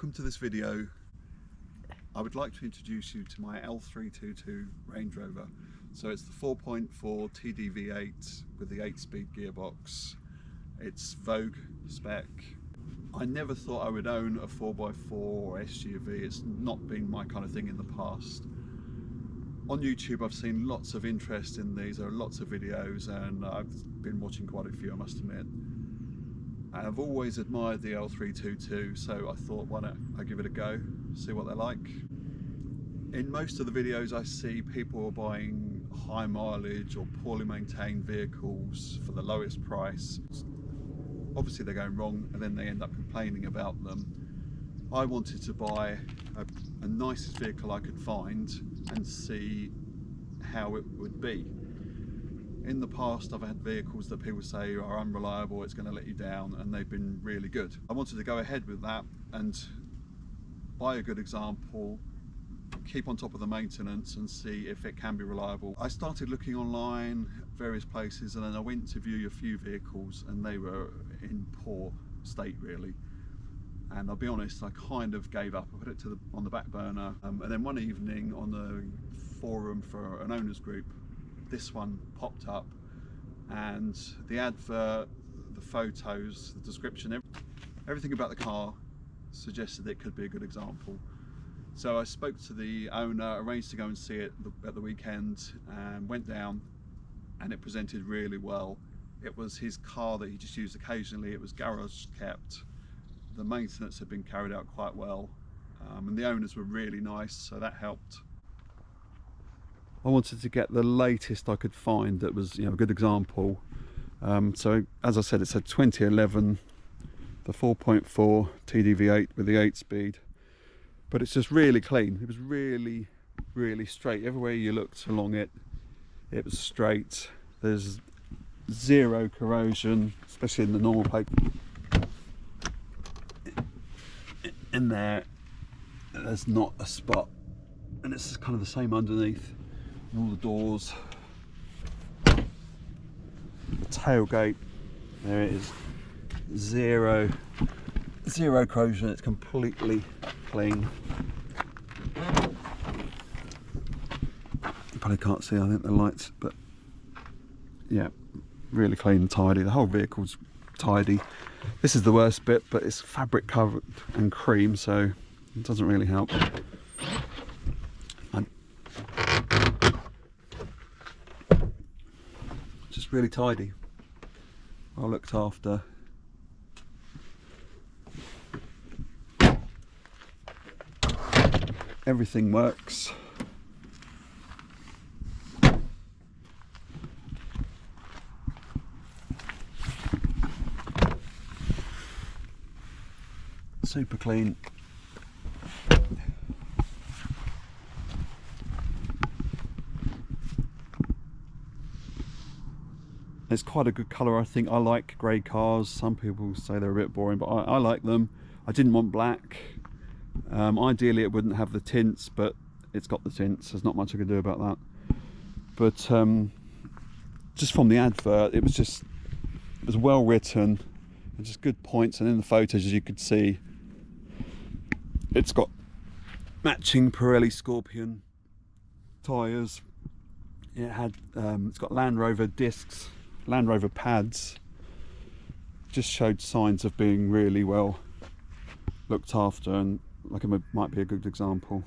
Welcome to this video. I would like to introduce you to my L322 Range Rover. So it's the 4.4 TDV8 with the 8-speed gearbox. It's Vogue spec. I never thought I would own a 4x4 or SUV. It's not been my kind of thing in the past. On YouTube I've seen lots of interest in these. There are lots of videos and I've been watching quite a few, I must admit. I've always admired the L322, so I thought, why don't I give it a go, see what they're like. In most of the videos I see people are buying high mileage or poorly maintained vehicles for the lowest price. Obviously they're going wrong and then they end up complaining about them. I wanted to buy a nicest vehicle I could find and see how it would be. In the past I've had vehicles that people say are unreliable, it's going to let you down, and they've been really good. I wanted to go ahead with that and buy a good example, keep on top of the maintenance and see if it can be reliable. I started looking online, various places, and then I went to view a few vehicles and they were in poor state really. And I'll be honest, I kind of gave up. I put it on the back burner, and then one evening on the forum for an owners group, this one popped up, and the advert, the photos, the description, everything about the car suggested it could be a good example. So I spoke to the owner, arranged to go and see it at the weekend, and went down, and it presented really well. It was his car that he just used occasionally. It was garage kept. The maintenance had been carried out quite well, and the owners were really nice, so that helped. I wanted to get the latest I could find that was, a good example. So as I said, it's a 2011, the 4.4 TDV8 with the 8-speed, but it's just really clean. It was really, really straight. Everywhere you looked along it, it was straight. There's zero corrosion, especially in the normal plate. In there, there's not a spot, and it's kind of the same underneath. All the doors, the tailgate, there it is, zero corrosion. It's completely clean. You probably can't see, I think, the lights, but yeah, really clean and tidy. The whole vehicle's tidy. This is the worst bit, but it's fabric covered and cream, so it doesn't really help. Really tidy, well looked after. Everything works. Super clean. It's quite a good colour, I think. I like grey cars. Some people say they're a bit boring, but I like them. I didn't want black. Ideally it wouldn't have the tints, but it's got the tints. There's not much I can do about that. But just from the advert, it was well written and just good points. And in the photos, as you could see, it's got matching Pirelli Scorpion tyres. It's got Land Rover discs, Land Rover pads. Just showed signs of being really well looked after, and like it might be a good example.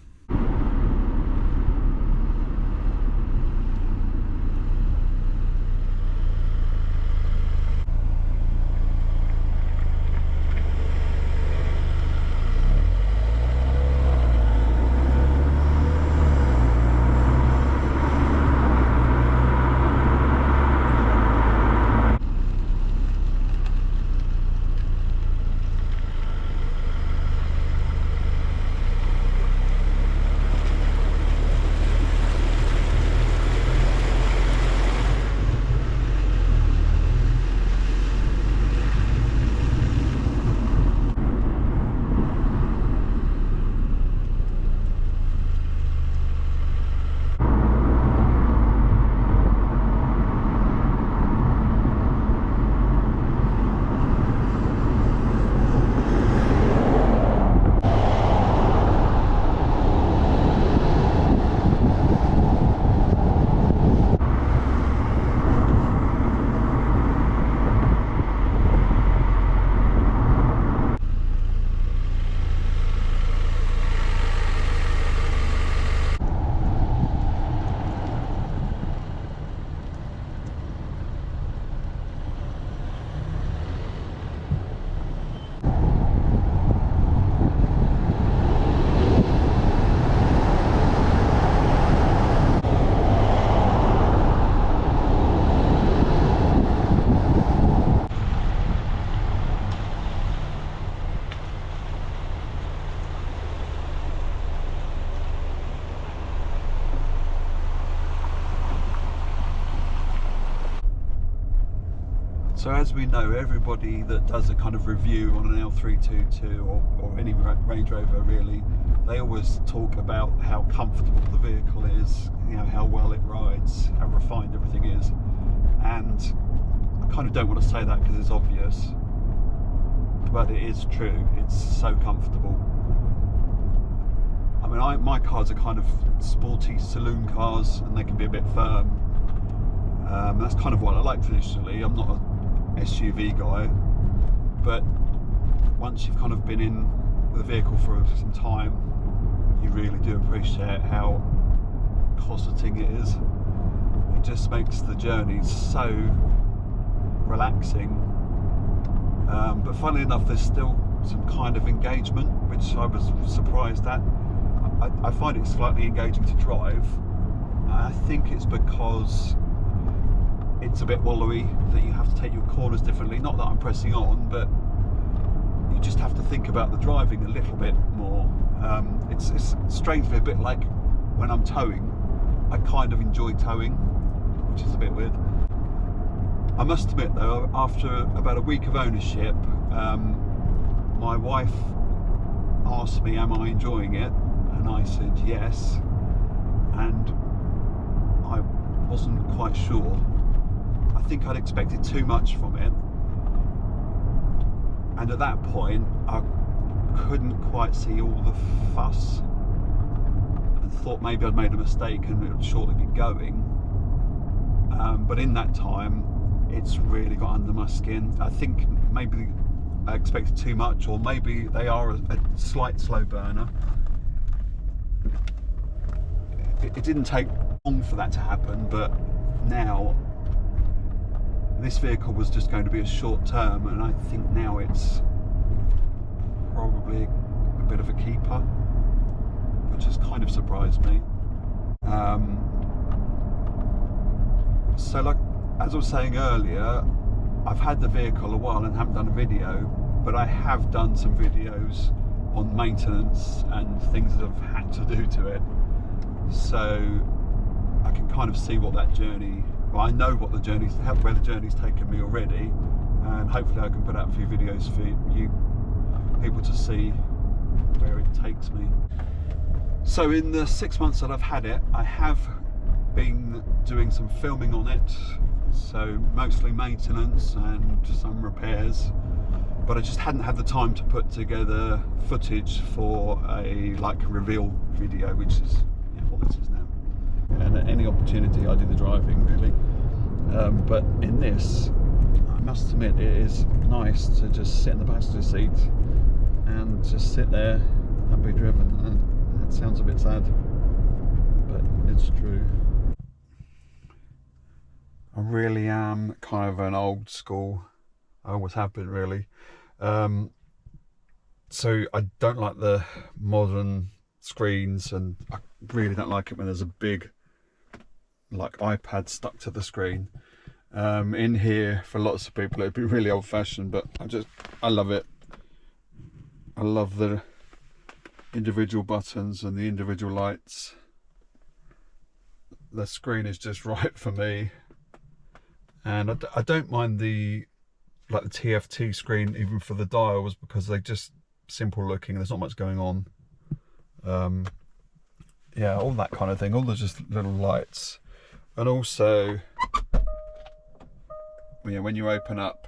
So as we know, everybody that does a kind of review on an L322 or any Range Rover really, they always talk about how comfortable the vehicle is, you know, how well it rides, how refined everything is. And I kind of don't want to say that because it's obvious, but it is true. It's so comfortable. I mean, my cars are kind of sporty saloon cars and they can be a bit firm. That's kind of what I like traditionally. I'm not a SUV guy, but once you've kind of been in the vehicle for some time, you really do appreciate how cosseting it is. It just makes the journey so relaxing. But funnily enough, there's still some kind of engagement, which I was surprised at. I find it slightly engaging to drive. I think it's because it's a bit wallowy, that you have to take your corners differently. Not that I'm pressing on, but you just have to think about the driving a little bit more. It's strangely a bit like when I'm towing. I kind of enjoy towing, which is a bit weird. I must admit though, after about a week of ownership, my wife asked me, am I enjoying it? And I said yes, and I wasn't quite sure. I think I'd expected too much from it, and at that point I couldn't quite see all the fuss and thought maybe I'd made a mistake and it would shortly be going. But in that time it's really got under my skin. I think maybe I expected too much, or maybe they are a slight slow burner. It didn't take long for that to happen, but now this vehicle was just going to be a short term, and I think now it's probably a bit of a keeper, which has kind of surprised me. So like, as I was saying earlier, I've had the vehicle a while and haven't done a video, but I have done some videos on maintenance and things that I've had to do to it. So I can kind of see what that journey, well, I know what the journey's, where the journey's taken me already, and hopefully I can put out a few videos for you people to see where it takes me. So in the 6 months that I've had it, I have been doing some filming on it, so mostly maintenance and some repairs, but I just hadn't had the time to put together footage for a reveal video, which is what this is now. And at any opportunity I do the driving really, but in this, I must admit, it is nice to just sit in the passenger seat and just sit there and be driven. And it sounds a bit sad, but it's true. I really am kind of an old school, I always have been really. So I don't like the modern screens, and I really don't like it when there's a big iPad stuck to the screen. In here, for lots of people it'd be really old-fashioned, but I love it. I love the individual buttons and the individual lights. The screen is just right for me, and I don't mind the TFT screen even for the dials, because they're just simple looking, there's not much going on. Yeah, all that kind of thing, all the just little lights. And also, yeah, when you open up,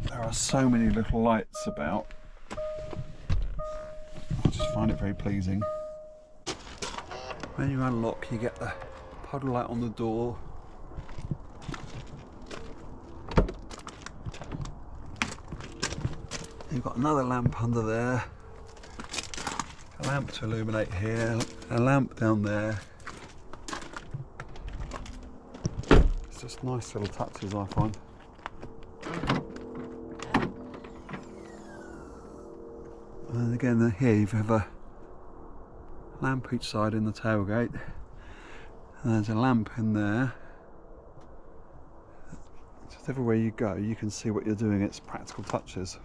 there are so many little lights about. I just find it very pleasing. When you unlock, you get the puddle light on the door. You've got another lamp under there, a lamp to illuminate here, a lamp down there. It's just nice little touches, I find. And again, here you have a lamp each side in the tailgate, and there's a lamp in there. Just everywhere you go, you can see what you're doing. It's practical touches.